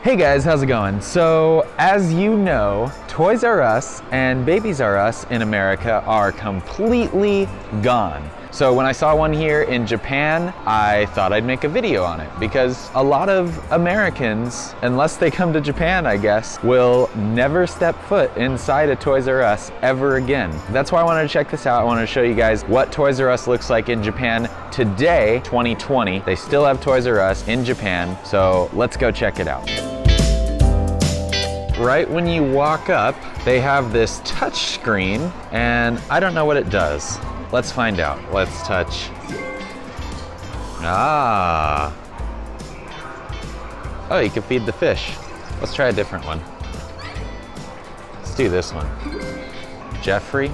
Hey guys, how's it going? So, as you know, Toys R Us and Babies R Us in America are completely gone. So when I saw one here in Japan, I thought I'd make a video on it because a lot of Americans, unless they come to Japan, I guess, will never step foot inside a Toys R Us ever again. That's why I wanted to check this out. I wanted to show you guys what Toys R Us looks like in Japan today, 2020. They still have Toys R Us in Japan, so let's go check it out. Right when you walk up, they have this touch screen, and I don't know what it does. Let's find out. Let's touch. Ah. Oh, you can feed the fish. Let's try a different one. Let's do this one. Jeffrey.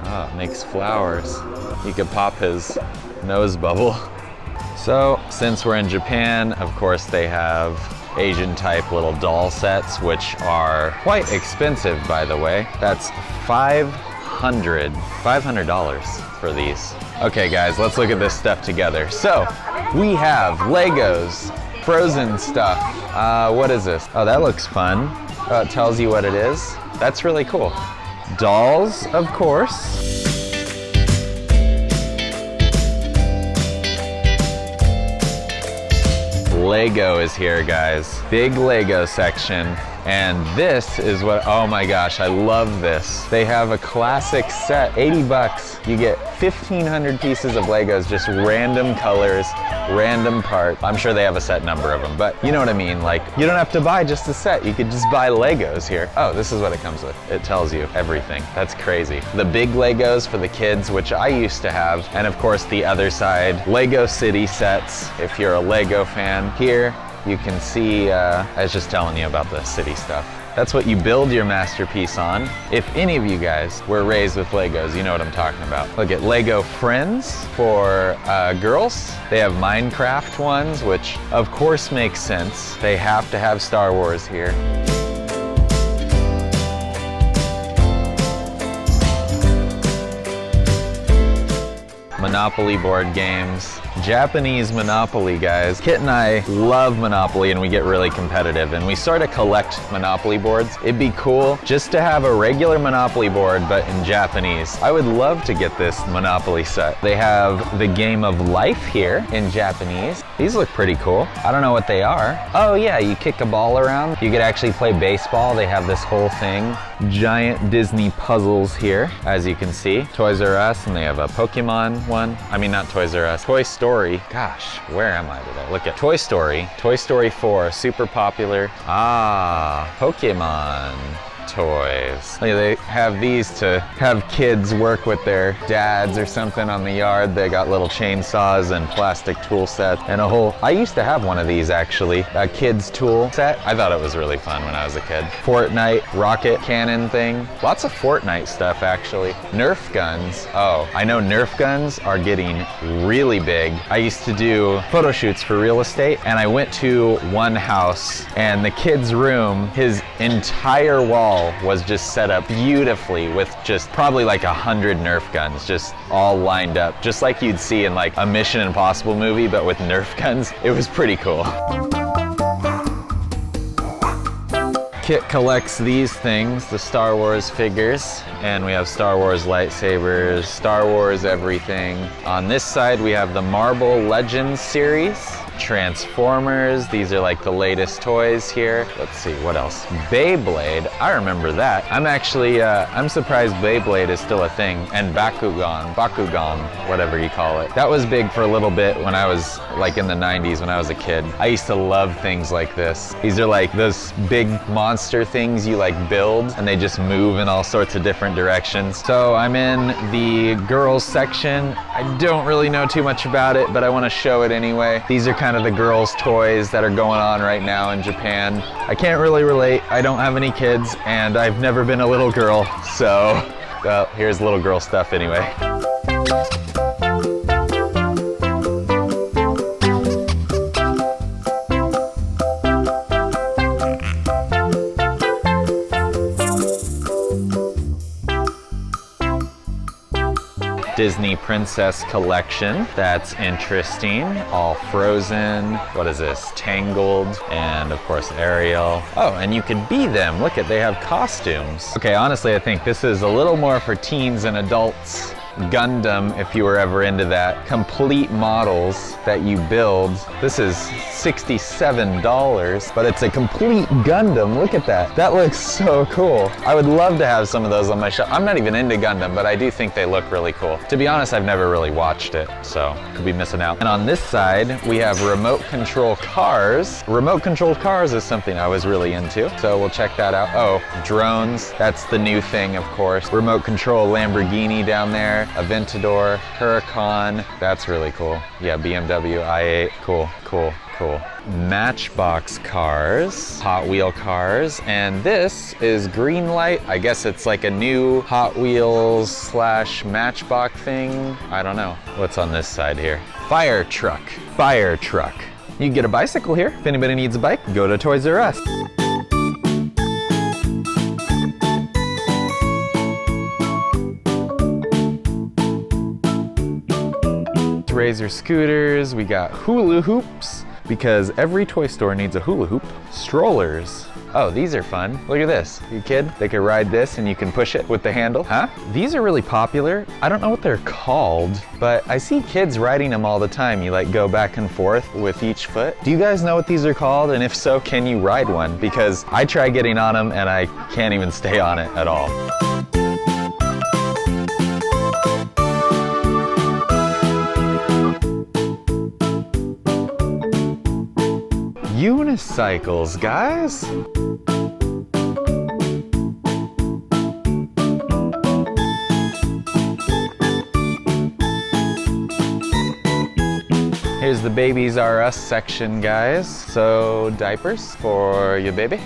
Oh, it makes flowers. You could pop his nose bubble. So, since we're in Japan, of course they have Asian type little doll sets, which are quite expensive, by the way. That's $500 for these. Okay guys, let's look at this stuff together. So, we have Legos, Frozen stuff. What is this? Oh, that looks fun. Oh, it tells you what it is. That's really cool. Dolls, of course. Lego is here, guys. Big Lego section. And this is what, oh my gosh, I love this. They have a classic set, 80 bucks. You get 1,500 pieces of Legos, just random colors, random parts. I'm sure they have a set number of them, but you know what I mean? Like, you don't have to buy just a set. You could just buy Legos here. Oh, this is what it comes with. It tells you everything. That's crazy. The big Legos for the kids, which I used to have. And of course, the other side, Lego City sets. If you're a Lego fan, here, you can see, I was just telling you about the city stuff. That's what you build your masterpiece on. If any of you guys were raised with Legos, you know what I'm talking about. Look at Lego Friends for girls. They have Minecraft ones, which of course makes sense. They have to have Star Wars here. Monopoly board games. Japanese Monopoly, guys. Kit and I love Monopoly and we get really competitive and we sort of collect Monopoly boards. It'd be cool just to have a regular Monopoly board but in Japanese. I would love to get this Monopoly set. They have the Game of Life here in Japanese. These look pretty cool. I don't know what they are. Oh yeah, you kick a ball around. You could actually play baseball. They have this whole thing. Giant Disney puzzles here, as you can see. Toys R Us, and they have a Pokemon one. I mean, not Toys R Us, Toy Story. Gosh, where am I today? Look at Toy Story. Toy Story 4, super popular. Ah, Pokemon toys. They have these to have kids work with their dads or something on the yard. They got little chainsaws and plastic tool sets and a whole, I used to have one of these actually, a kid's tool set. I thought it was really fun when I was a kid. Fortnite, rocket cannon thing. Lots of Fortnite stuff actually. Nerf guns. Oh, I know Nerf guns are getting really big. I used to do photo shoots for real estate and I went to one house and the kid's room, his entire wall was just set up beautifully with just probably like 100 Nerf guns just all lined up, just like you'd see in like a Mission Impossible movie, but with Nerf guns. It was pretty cool. Kit collects these things, the Star Wars figures, and we have Star Wars lightsabers, Star Wars everything. On this side we have the Marvel Legends series. Transformers, these are like the latest toys here. Let's see, what else? Beyblade, I remember that. I'm surprised Beyblade is still a thing. And Bakugan, whatever you call it. That was big for a little bit when I was like in the 90s when I was a kid. I used to love things like this. These are like those big monster things you like build and they just move in all sorts of different directions. So I'm in the girls section. I don't really know too much about it, but I want to show it anyway. These are kind of the girls' toys that are going on right now in Japan. I can't really relate. I don't have any kids and I've never been a little girl, so well, here's little girl stuff anyway. Disney Princess collection. That's interesting. All Frozen. What is this? Tangled. And of course Ariel. Oh, and you could be them. Look at, they have costumes. Okay, honestly, I think this is a little more for teens and adults. Gundam, if you were ever into that. Complete models that you build. This is $67, but it's a complete Gundam. Look at that. That looks so cool. I would love to have some of those on my shelf. I'm not even into Gundam, but I do think they look really cool. To be honest, I've never really watched it, so could be missing out. And on this side, we have remote control cars. Remote controlled cars is something I was really into, so we'll check that out. Oh, drones. That's the new thing, of course. Remote control Lamborghini down there. Aventador, Huracan, that's really cool. Yeah, BMW i8, cool, cool, cool. Matchbox cars, Hot Wheel cars, and this is Greenlight. I guess it's like a new Hot Wheels slash Matchbox thing. I don't know. What's on this side here? Fire truck, fire truck. You can get a bicycle here. If anybody needs a bike, go to Toys R Us. Razor scooters, we got hula hoops, because every toy store needs a hula hoop. Strollers. Oh, these are fun. Look at this. You kid, they can ride this and you can push it with the handle. Huh? These are really popular. I don't know what they're called, but I see kids riding them all the time. You like go back and forth with each foot. Do you guys know what these are called? And if so, can you ride one? Because I try getting on them and I can't even stay on it at all. Unicycles, guys. Here's the Babies R Us section, guys. So diapers for your baby,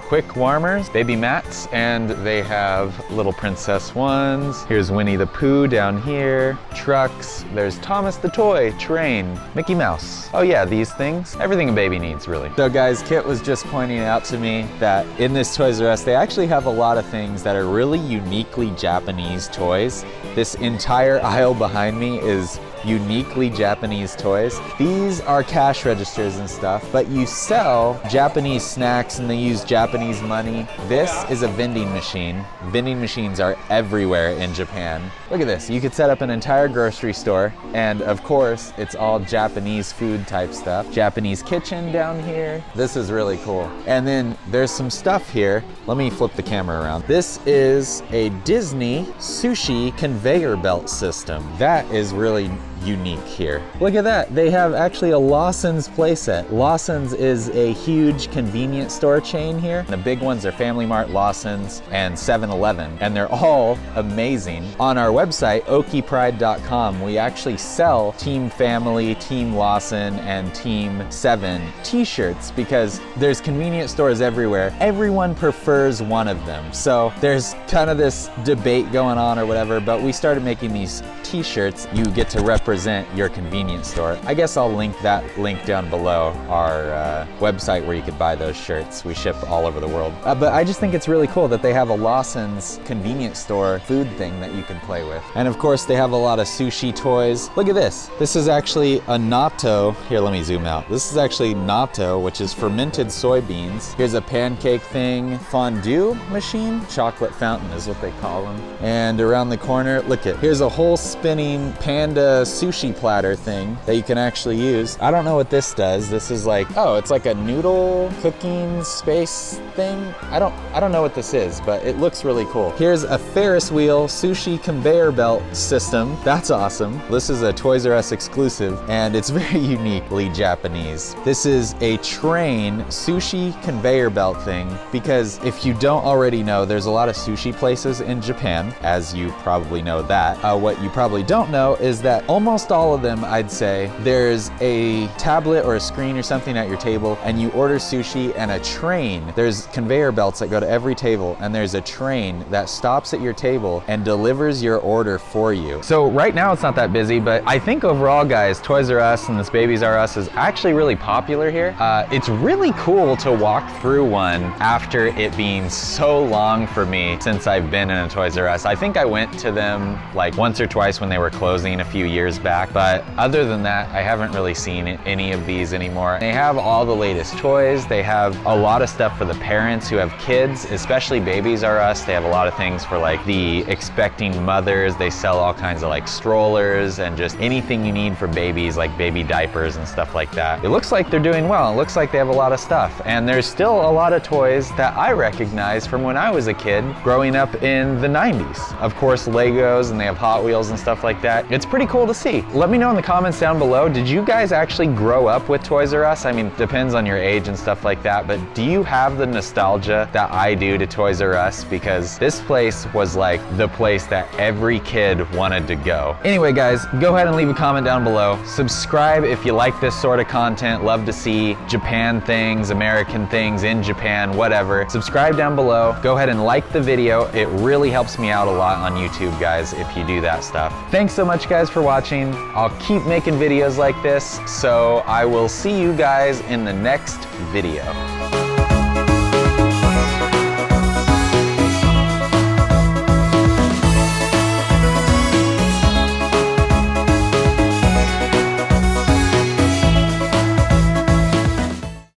Quick warmers, baby mats, and they have little princess ones. Here's Winnie the Pooh down here. Trucks, there's Thomas the Toy Train, Mickey Mouse. Oh yeah, these things. Everything a baby needs, really. So guys, Kit was just pointing out to me that in this Toys R Us, they actually have a lot of things that are really uniquely Japanese toys. This entire aisle behind me is uniquely Japanese toys. These are cash registers and stuff, but you sell Japanese snacks and they use Japanese money. This is a vending machine. Vending machines are everywhere in Japan. Look at this. You could set up an entire grocery store, and of course, it's all Japanese food type stuff. Japanese kitchen down here. This is really cool. And then there's some stuff here. Let me flip the camera around. This is a Disney sushi conveyor belt system. That is really unique here. Look at that. They have actually a Lawson's playset. Lawson's is a huge convenience store chain here. The big ones are Family Mart, Lawson's, and 7-Eleven, and they're all amazing. On our website, okipride.com, we actually sell Team Family, Team Lawson, and Team 7 t-shirts because there's convenience stores everywhere. Everyone prefers one of them. So there's kind of this debate going on or whatever, but we started making these t-shirts. You get to represent your convenience store. I guess I'll link that link down below, our website where you could buy those shirts. We ship all over the world. But I just think it's really cool that they have a Lawson's convenience store food thing that you can play with. And of course, they have a lot of sushi toys. Look at this. This is actually a natto. Here, let me zoom out. This is actually natto, which is fermented soybeans. Here's a pancake thing, fondue machine. Chocolate fountain is what they call them. And around the corner, look at, here's a whole spinning panda sushi platter thing that you can actually use. I don't know what this does. This is like, oh, it's like a noodle cooking space thing. I don't know what this is, but it looks really cool. Here's a Ferris wheel sushi conveyor belt system. That's awesome. This is a Toys R Us exclusive, and it's very uniquely Japanese. This is a train sushi conveyor belt thing, because if you don't already know, there's a lot of sushi places in Japan, as you probably know that. What you probably don't know is that almost almost all of them, I'd say, there's a tablet or a screen or something at your table, and you order sushi, and a train, there's conveyor belts that go to every table, and there's a train that stops at your table and delivers your order for you. So right now it's not that busy, but I think overall, guys, Toys R Us and this Babies R Us is actually really popular here. It's really cool to walk through one after it being so long for me since I've been in a Toys R Us. I think I went to them like once or twice when they were closing a few years back, but other than that, I haven't really seen any of these anymore. They have all the latest toys. They have a lot of stuff for the parents who have kids, especially Babies R Us. They have a lot of things for like the expecting mothers. They sell all kinds of like strollers and just anything you need for babies, like baby diapers and stuff like that. It looks like they're doing well. It looks like they have a lot of stuff. And there's still a lot of toys that I recognize from when I was a kid growing up in the 90s. Of course, Legos, and they have Hot Wheels and stuff like that. It's pretty cool to see. Let me know in the comments down below, did you guys actually grow up with Toys R Us? I mean, depends on your age and stuff like that, but do you have the nostalgia that I do to Toys R Us? Because this place was like the place that every kid wanted to go. Anyway, guys, go ahead and leave a comment down below. Subscribe if you like this sort of content. Love to see Japan things, American things in Japan, whatever. Subscribe down below. Go ahead and like the video. It really helps me out a lot on YouTube, guys, if you do that stuff. Thanks so much, guys, for watching. I'll keep making videos like this, so I will see you guys in the next video.